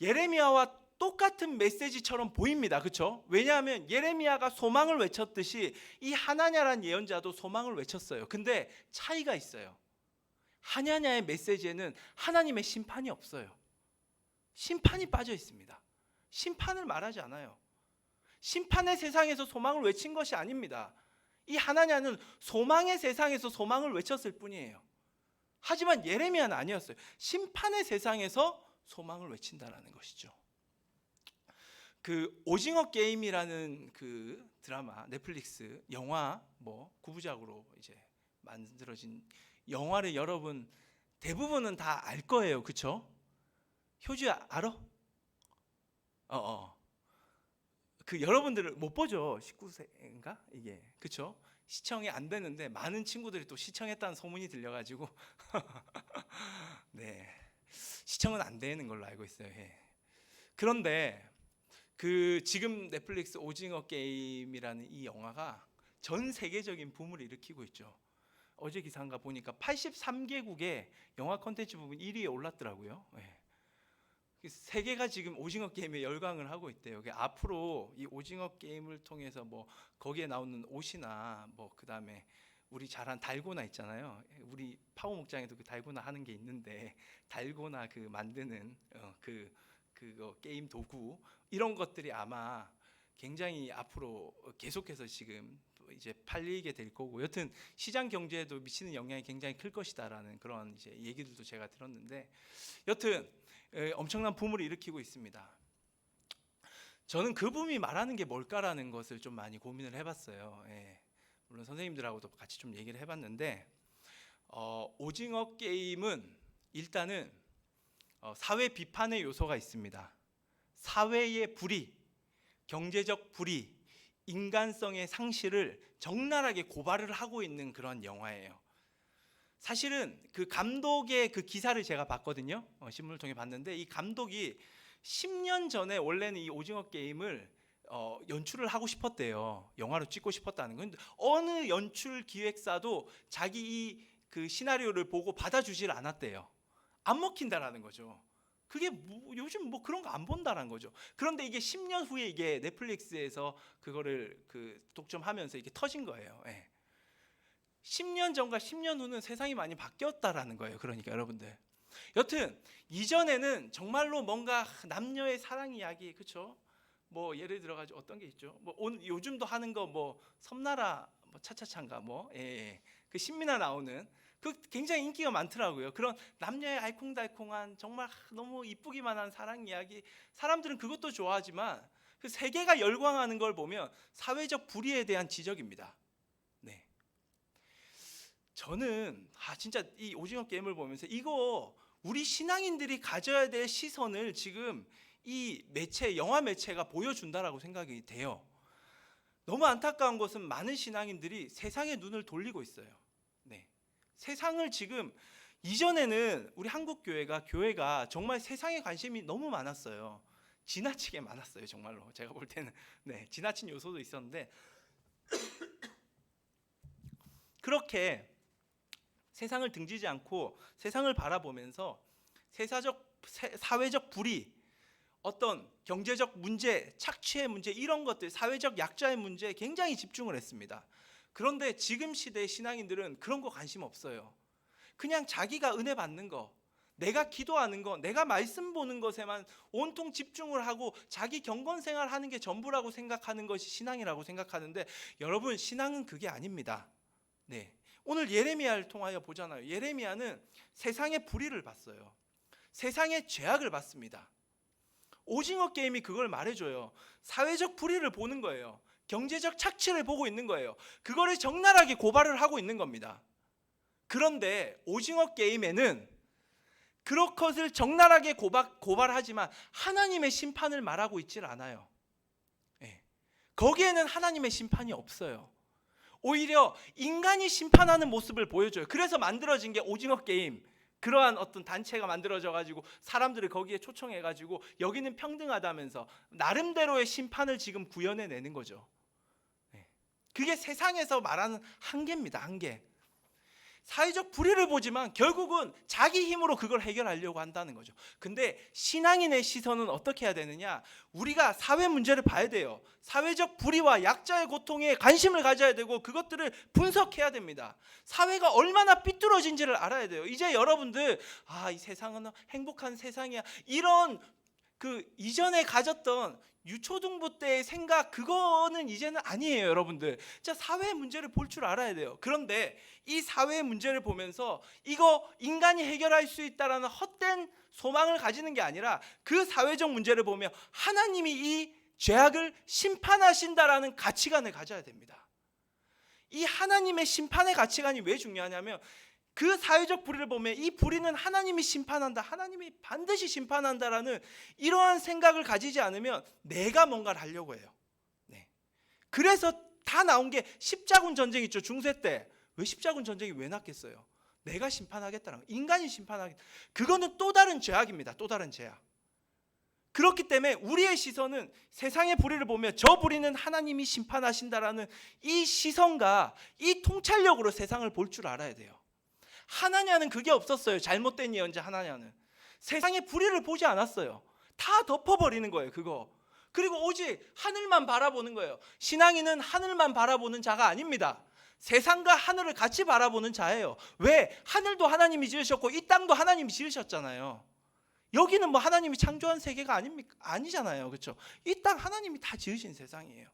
예레미야와 똑같은 메시지처럼 보입니다. 그렇죠? 왜냐하면 예레미야가 소망을 외쳤듯이 이 하나냐란 예언자도 소망을 외쳤어요. 근데 차이가 있어요. 하나냐의 메시지에는 하나님의 심판이 없어요. 심판이 빠져 있습니다. 심판을 말하지 않아요. 심판의 세상에서 소망을 외친 것이 아닙니다. 이 하나냐는 소망의 세상에서 소망을 외쳤을 뿐이에요. 하지만 예레미야는 아니었어요. 심판의 세상에서 소망을 외친다라는 것이죠. 그 오징어 게임이라는 그 드라마, 넷플릭스 영화 뭐 9부작으로 이제 만들어진 영화를 여러분 대부분은 다 알 거예요. 그렇죠? 효주야 알아? 그 여러분들을 못 보죠. 19세인가? 이게. 그렇죠? 시청이 안 되는데 많은 친구들이 또 시청했다는 소문이 들려 가지고 네. 시청은 안 되는 걸로 알고 있어요. 예. 그런데 그 지금 넷플릭스 오징어 게임이라는 이 영화가 전 세계적인 붐을 일으키고 있죠. 어제 기사인가 보니까 83개국의 영화 콘텐츠 부분 1위에 올랐더라고요. 예. 세계가 지금 오징어 게임에 열광을 하고 있대요. 앞으로 이 오징어 게임을 통해서 뭐 거기에 나오는 옷이나 뭐 그다음에 우리 잘한 달고나 있잖아요. 우리 파워 목장에도 그 달고나 하는 게 있는데 달고나 그 만드는 그거 게임 도구 이런 것들이 아마 굉장히 앞으로 계속해서 지금 이제 팔리게 될 거고, 여튼 시장 경제에도 미치는 영향이 굉장히 클 것이다라는 그런 이제 얘기들도 제가 들었는데, 여튼 엄청난 붐을 일으키고 있습니다. 저는 그 붐이 말하는 게 뭘까라는 것을 좀 많이 고민을 해봤어요. 예. 물론 선생님들하고도 같이 좀 얘기를 해봤는데, 오징어 게임은 일단은 사회 비판의 요소가 있습니다. 사회의 불의, 경제적 불의, 인간성의 상실을 적나라하게 고발을 하고 있는 그런 영화예요. 사실은 그 감독의 그 기사를 제가 봤거든요. 신문을 통해 봤는데, 이 감독이 10년 전에 원래는 이 오징어 게임을 연출을 하고 싶었대요. 영화로 찍고 싶었다는 건. 어느 연출 기획사도 자기 이 그 시나리오를 보고 받아주질 않았대요. 안 먹힌다라는 거죠. 그게 요즘 뭐 그런 거 안 본다라는 거죠. 그런데 이게 10년 후에 이게 넷플릭스에서 그거를 그 독점하면서 이게 터진 거예요. 예. 10년 전과 10년 후는 세상이 많이 바뀌었다라는 거예요. 그러니까 여러분들. 여튼 이전에는 정말로 뭔가 남녀의 사랑 이야기, 그렇죠? 뭐 예를 들어 가지고 어떤 게 있죠? 뭐 오늘 요즘도 하는 거 뭐 섬나라 뭐 차차차인가 뭐 그 신민아 나오는 그 굉장히 인기가 많더라고요. 그런 남녀의 알콩달콩한 정말 너무 이쁘기만 한 사랑 이야기, 사람들은 그것도 좋아하지만 그 세계가 열광하는 걸 보면 사회적 불의에 대한 지적입니다. 네. 저는 진짜 이 오징어 게임을 보면서 이거 우리 신앙인들이 가져야 될 시선을 지금 이 매체, 영화 매체가 보여준다라고 생각이 돼요. 너무 안타까운 것은 많은 신앙인들이 세상에 눈을 돌리고 있어요. 네. 세상을 지금, 이전에는 우리 한국 교회가 정말 세상에 관심이 너무 많았어요. 지나치게 많았어요. 정말로 제가 볼 때는 지나친 요소도 있었는데 그렇게 세상을 등지지 않고 세상을 바라보면서 사회적 불의, 어떤 경제적 문제, 착취의 문제, 이런 것들, 사회적 약자의 문제에 굉장히 집중을 했습니다. 그런데 지금 시대의 신앙인들은 그런 거 관심 없어요. 그냥 자기가 은혜 받는 거, 내가 기도하는 거, 내가 말씀 보는 것에만 온통 집중을 하고 자기 경건 생활하는 게 전부라고 생각하는 것이 신앙이라고 생각하는데, 여러분, 신앙은 그게 아닙니다. 네. 오늘 예레미야를 통하여 보잖아요. 예레미야는 세상의 불의를 봤어요. 세상의 죄악을 봤습니다. 오징어 게임이 그걸 말해줘요. 사회적 불의를 보는 거예요. 경제적 착취를 보고 있는 거예요. 그거를 적나라하게 고발을 하고 있는 겁니다. 그런데 오징어 게임에는 그런 것을 적나라하게 고발하지만 하나님의 심판을 말하고 있질 않아요. 네. 거기에는 하나님의 심판이 없어요. 오히려 인간이 심판하는 모습을 보여줘요. 그래서 만들어진 게 오징어 게임, 그러한 어떤 단체가 만들어져 가지고 사람들을 거기에 초청해 가지고 여기는 평등하다면서 나름대로의 심판을 지금 구현해 내는 거죠. 그게 세상에서 말하는 한계입니다. 한계. 사회적 불의를 보지만 결국은 자기 힘으로 그걸 해결하려고 한다는 거죠. 근데 신앙인의 시선은 어떻게 해야 되느냐? 우리가 사회 문제를 봐야 돼요. 사회적 불의와 약자의 고통에 관심을 가져야 되고 그것들을 분석해야 됩니다. 사회가 얼마나 삐뚤어진지를 알아야 돼요. 이제 여러분들 이 세상은 행복한 세상이야, 이런 그 이전에 가졌던 유초등부 때의 생각, 그거는 이제는 아니에요, 여러분들. 자, 사회 문제를 볼 줄 알아야 돼요. 그런데 이 사회 문제를 보면서 이거 인간이 해결할 수 있다라는 헛된 소망을 가지는 게 아니라 그 사회적 문제를 보며 하나님이 이 죄악을 심판하신다라는 가치관을 가져야 됩니다. 이 하나님의 심판의 가치관이 왜 중요하냐면 그 사회적 불의를 보면 이 불의는 하나님이 심판한다, 하나님이 반드시 심판한다라는 이러한 생각을 가지지 않으면 내가 뭔가를 하려고 해요. 네. 그래서 다 나온 게 십자군 전쟁 있죠, 중세 때. 왜 십자군 전쟁이 왜 났겠어요? 내가 심판하겠다는 거, 인간이 심판하겠다. 그거는 또 다른 죄악입니다. 또 다른 죄악. 그렇기 때문에 우리의 시선은 세상의 불의를 보며 저 불의는 하나님이 심판하신다라는 이 시선과 이 통찰력으로 세상을 볼 줄 알아야 돼요. 하나냐는 그게 없었어요. 잘못된 예언자 하나냐는 세상의 불의를 보지 않았어요. 다 덮어버리는 거예요, 그거. 그리고 오직 하늘만 바라보는 거예요. 신앙인은 하늘만 바라보는 자가 아닙니다. 세상과 하늘을 같이 바라보는 자예요. 왜? 하늘도 하나님이 지으셨고 이 땅도 하나님이 지으셨잖아요. 여기는 뭐 하나님이 창조한 세계가 아닙니까? 아니잖아요, 그렇죠? 이 땅 하나님이 다 지으신 세상이에요.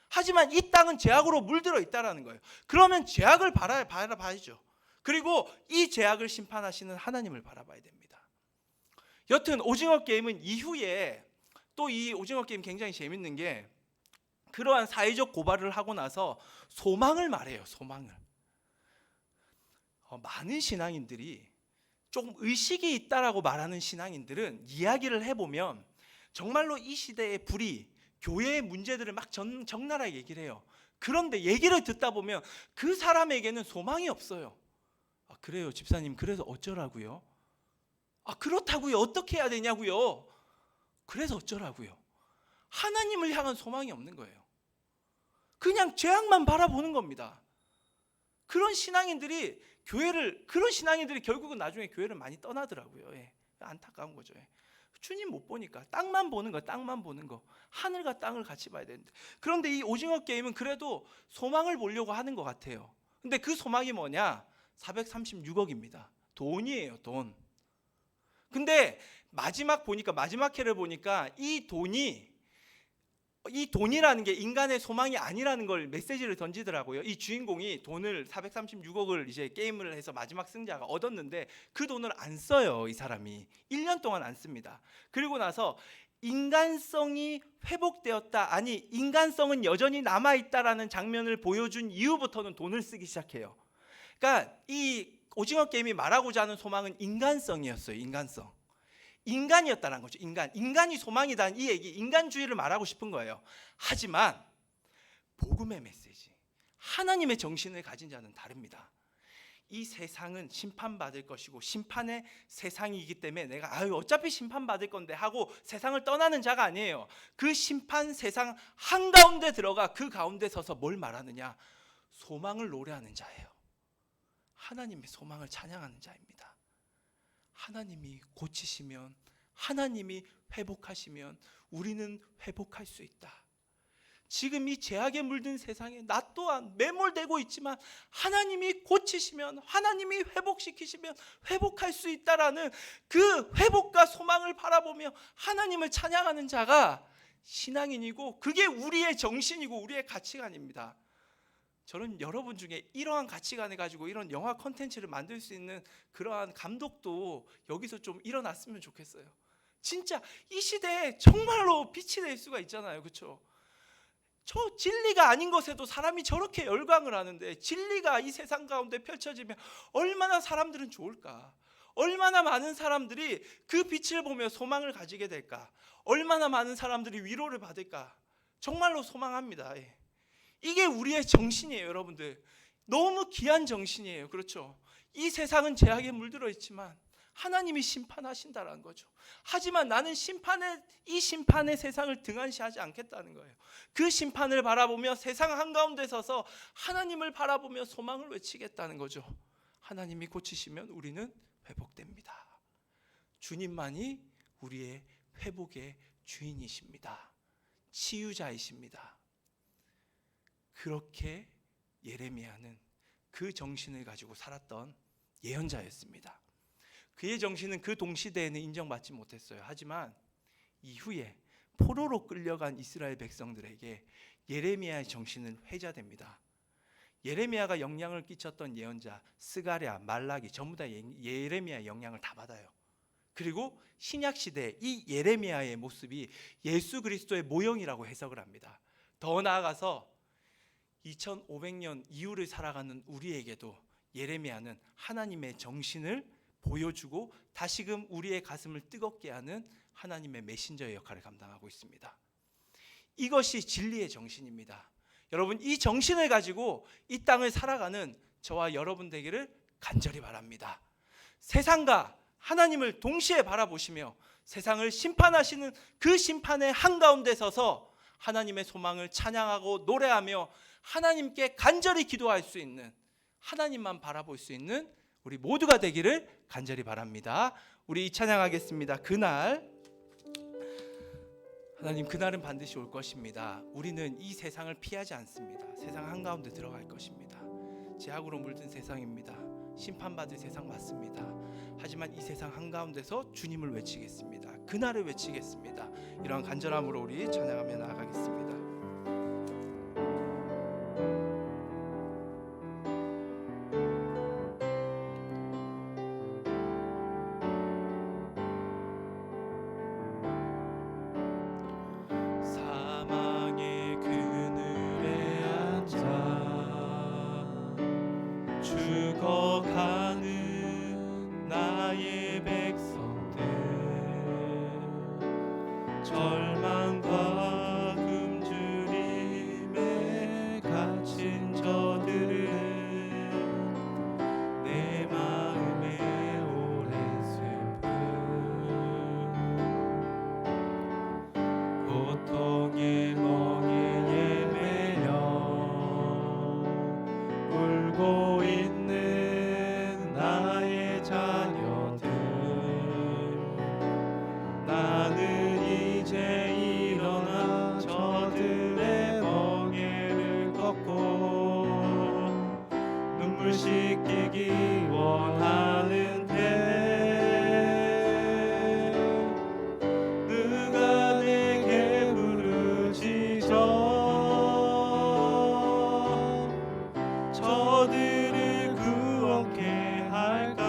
하지만 이 땅은 죄악으로 물들어 있다라는 거예요. 그러면 죄악을 바라봐야죠. 그리고 이 죄악을 심판하시는 하나님을 바라봐야 됩니다. 여튼 오징어 게임은 이후에 또 이 오징어 게임 굉장히 재밌는 게 그러한 사회적 고발을 하고 나서 소망을 말해요. 소망을. 많은 신앙인들이 조금 의식이 있다라고 말하는 신앙인들은 이야기를 해보면 정말로 이 시대의 불의, 교회의 문제들을 막 적나라하게 얘기를 해요. 그런데 얘기를 듣다 보면 그 사람에게는 소망이 없어요. 그래요, 집사님. 그래서 어쩌라고요? 그렇다고요. 어떻게 해야 되냐고요? 그래서 어쩌라고요? 하나님을 향한 소망이 없는 거예요. 그냥 죄악만 바라보는 겁니다. 그런 신앙인들이 결국은 나중에 교회를 많이 떠나더라고요. 안타까운 거죠. 주님 못 보니까 땅만 보는 거, 땅만 보는 거. 하늘과 땅을 같이 봐야 되는데. 그런데 이 오징어 게임은 그래도 소망을 보려고 하는 것 같아요. 근데 그 소망이 뭐냐? 436억입니다. 돈이에요, 돈. 근데 마지막 회를 보니까 이 돈이라는 게 인간의 소망이 아니라는 걸 메시지를 던지더라고요. 이 주인공이 돈을 436억을 이제 게임을 해서 마지막 승자가 얻었는데 그 돈을 안 써요, 이 사람이. 1년 동안 안 씁니다. 그리고 나서 인간성이 회복되었다, 아니 인간성은 여전히 남아있다라는 장면을 보여준 이후부터는 돈을 쓰기 시작해요. 그러니까 이 오징어 게임이 말하고자 하는 소망은 인간성이었어요. 인간이었다는 거죠. 인간이 소망이다는 이 얘기, 인간주의를 말하고 싶은 거예요. 하지만 복음의 메시지, 하나님의 정신을 가진 자는 다릅니다. 이 세상은 심판받을 것이고 심판의 세상이기 때문에 내가 어차피 심판받을 건데 하고 세상을 떠나는 자가 아니에요. 그 심판 세상 한가운데 들어가 그 가운데 서서 뭘 말하느냐? 소망을 노래하는 자예요. 하나님의 소망을 찬양하는 자입니다. 하나님이 고치시면, 하나님이 회복하시면 우리는 회복할 수 있다. 지금 이 죄악에 물든 세상에 나 또한 매몰되고 있지만 하나님이 고치시면, 하나님이 회복시키시면 회복할 수 있다라는 그 회복과 소망을 바라보며 하나님을 찬양하는 자가 신앙인이고, 그게 우리의 정신이고 우리의 가치관입니다. 저는 여러분 중에 이러한 가치관을 가지고 이런 영화 콘텐츠를 만들 수 있는 그러한 감독도 여기서 좀 일어났으면 좋겠어요. 진짜 이 시대에 정말로 빛이 될 수가 있잖아요, 그렇죠? 저 진리가 아닌 것에도 사람이 저렇게 열광을 하는데 진리가 이 세상 가운데 펼쳐지면 얼마나 사람들은 좋을까? 얼마나 많은 사람들이 그 빛을 보며 소망을 가지게 될까? 얼마나 많은 사람들이 위로를 받을까? 정말로 소망합니다. 이게 우리의 정신이에요, 여러분들. 너무 귀한 정신이에요, 그렇죠? 이 세상은 죄악에 물들어 있지만 하나님이 심판하신다라는 거죠. 하지만 나는 이 심판의 세상을 등한시하지 않겠다는 거예요. 그 심판을 바라보며 세상 한가운데 서서 하나님을 바라보며 소망을 외치겠다는 거죠. 하나님이 고치시면 우리는 회복됩니다. 주님만이 우리의 회복의 주인이십니다. 치유자이십니다. 그렇게 예레미야는 그 정신을 가지고 살았던 예언자였습니다. 그의 정신은 그 동시대에는 인정받지 못했어요. 하지만 이후에 포로로 끌려간 이스라엘 백성들에게 예레미야의 정신은 회자됩니다. 예레미야가 영향을 끼쳤던 예언자 스가랴, 말라기 전부 다 예레미야의 영향을 다 받아요. 그리고 신약 시대 이 예레미야의 모습이 예수 그리스도의 모형이라고 해석을 합니다. 더 나아가서 2500년 이후를 살아가는 우리에게도 예레미야는 하나님의 정신을 보여주고 다시금 우리의 가슴을 뜨겁게 하는 하나님의 메신저의 역할을 감당하고 있습니다. 이것이 진리의 정신입니다. 여러분, 이 정신을 가지고 이 땅을 살아가는 저와 여러분 되기를 간절히 바랍니다. 세상과 하나님을 동시에 바라보시며 세상을 심판하시는 그 심판의 한가운데 서서 하나님의 소망을 찬양하고 노래하며 하나님께 간절히 기도할 수 있는, 하나님만 바라볼 수 있는 우리 모두가 되기를 간절히 바랍니다. 우리 이 찬양하겠습니다. 그날, 하나님, 그날은 반드시 올 것입니다. 우리는 이 세상을 피하지 않습니다. 세상 한가운데 들어갈 것입니다. 죄악으로 물든 세상입니다. 심판받을 세상 맞습니다. 하지만 이 세상 한가운데서 주님을 외치겠습니다. 그날을 외치겠습니다. 이러한 간절함으로 우리 찬양하며 나아가겠습니다. 사망의 그늘에 앉아 죽어가는 나의 백성들, 절망과 굶주림에 갇힌 저들은 내 마음에 오랜 슬픔, 고통의 멍에에 매여 울고 있는 나의 자녀들, 나는 이제 일어나 저들의 멍에를 꺾고 눈물 씻기기 원하는데 누가 내게 부르짖어 저들을 구원케 할까?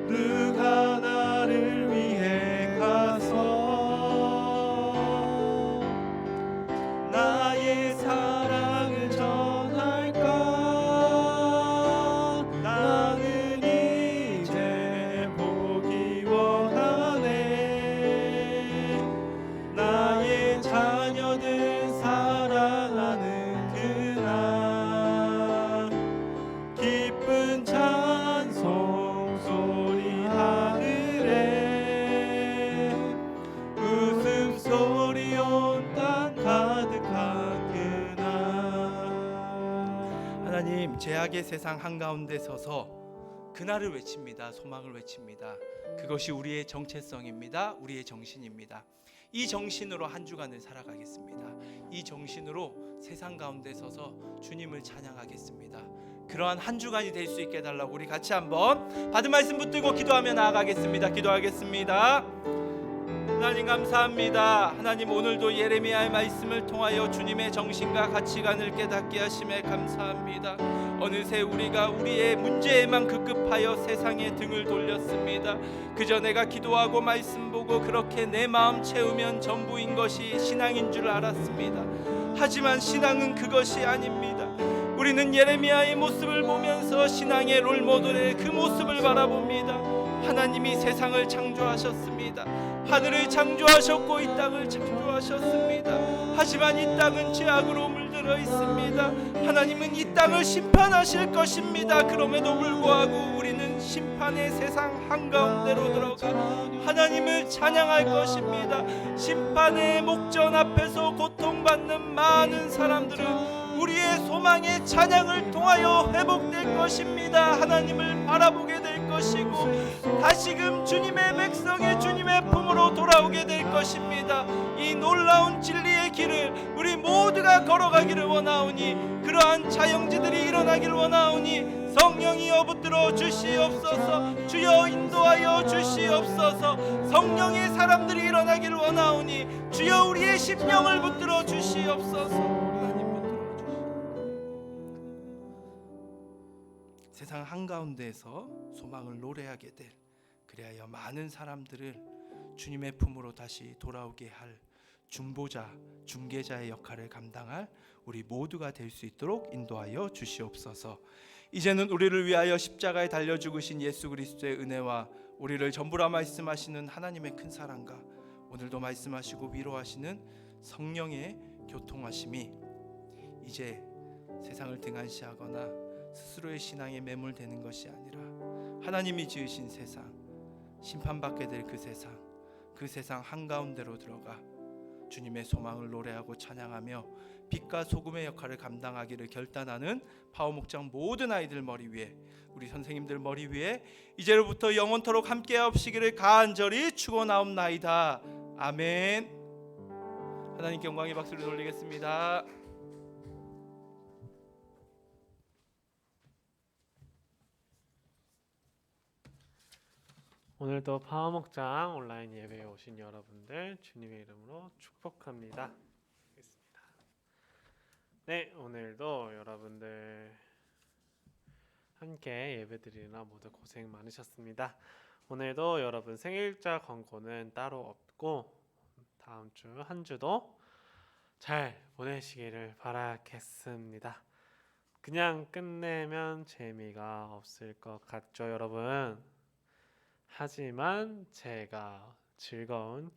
누가 나를 위해 가서 나의 사랑을 전할까? 나는 이제 보기 원하네. 나의 자녀들 사랑하는 그날 기쁜 찬송 소리 하늘에 웃음소리 온 땅 가득한 그날. 하나님, 죄악의 세상 한가운데 서서 그날을 외칩니다. 소망을 외칩니다. 그것이 우리의 정체성입니다. 우리의 정신입니다. 이 정신으로 한 주간을 살아가겠습니다. 이 정신으로 세상 가운데 서서 주님을 찬양하겠습니다. 그러한 한 주간이 될 수 있게 해달라고 우리 같이 한번 받은 말씀 붙들고 기도하며 나아가겠습니다. 기도하겠습니다. 하나님 감사합니다. 하나님, 오늘도 예레미야의 말씀을 통하여 주님의 정신과 가치관을 깨닫게 하심에 감사합니다. 어느새 우리가 우리의 문제에만 급급하여 세상에 등을 돌렸습니다. 그저 내가 기도하고 말씀 보고 그렇게 내 마음 채우면 전부인 것이 신앙인 줄 알았습니다. 하지만 신앙은 그것이 아닙니다. 우리는 예레미야의 모습을 보면서 신앙의 롤모델의 그 모습을 바라봅니다. 하나님이 세상을 창조하셨습니다. 하늘을 창조하셨고 이 땅을 창조하셨습니다. 하지만 이 땅은 죄악으로 물들어 있습니다. 하나님은 이 땅을 심판하실 것입니다. 그럼에도 불구하고 우리는 심판의 세상 한가운데로 들어가 하나님을 찬양할 것입니다. 심판의 목전 앞에서 고통받는 많은 사람들은 우리의 소망의 찬양을 통하여 회복될 것입니다. 하나님을 바라보게 될 것이고 다시금 주님의 백성의 주님의 품으로 돌아오게 될 것입니다. 이 놀라운 진리의 길을 우리 모두가 걸어가기를 원하오니 그러한 자영지들이 일어나기를 원하오니 성령이여 붙들어 주시옵소서. 주여 인도하여 주시옵소서. 성령의 사람들이 일어나기를 원하오니 주여 우리의 심령을 붙들어 주시옵소서. 하나님 붙들어 주시옵소서. 세상 한가운데에서 소망을 노래하게 될 그리하여 많은 사람들을 주님의 품으로 다시 돌아오게 할 중보자, 중개자의 역할을 감당할 우리 모두가 될 수 있도록 인도하여 주시옵소서. 이제는 우리를 위하여 십자가에 달려 죽으신 예수 그리스도의 은혜와 우리를 전부라 말씀하시는 하나님의 큰 사랑과 오늘도 말씀하시고 위로하시는 성령의 교통하심이 이제 세상을 등한시하거나 스스로의 신앙에 매몰되는 것이 아니라 하나님이 지으신 세상, 심판받게 될 그 세상 한가운데로 들어가 주님의 소망을 노래하고 찬양하며 빛과 소금의 역할을 감당하기를 결단하는 파워목장 모든 아이들 머리 위에, 우리 선생님들 머리 위에 이제로부터 영원토록 함께하옵시기를 간절히 축원하옵나이다. 아멘. 하나님께 영광의 박수를 돌리겠습니다. 오늘도 파워목장 온라인 예배에 오신 여러분들 주님의 이름으로 축복합니다. 네, 오늘도 여러분들 함께 예배드리느라 모두 고생 많으셨습니다. 오늘도 여러분 생일자 권고는 따로 없고 다음 주 한 주도 잘 보내시기를 바라겠습니다. 그냥 끝내면 재미가 없을 것 같죠, 여러분? 하지만 제가 즐거운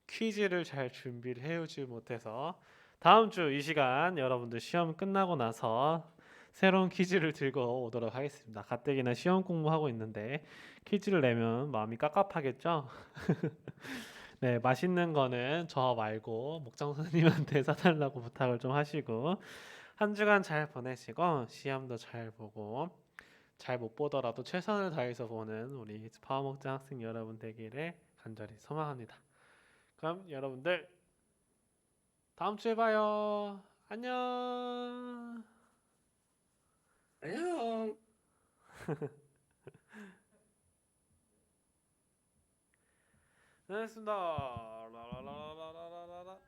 퀴즈를 잘 준비를 해오지 못해서 다음 주 이 시간 여러분들 시험 끝나고 나서 새로운 퀴즈를 들고 오도록 하겠습니다. 가뜩이나 시험 공부하고 있는데 퀴즈를 내면 마음이 깝깝하겠죠? 네, 맛있는 거는 저 말고 목장 선생님한테 사달라고 부탁을 좀 하시고 한 주간 잘 보내시고 시험도 잘 보고 잘 못 보더라도 최선을 다해서 보는 우리 파워목장 학생 여러분 되기를 간절히 소망합니다. 그럼 여러분들 다음 주에 봐요. 안녕. 안녕. 네, 알겠습니다. 라라라라라라라.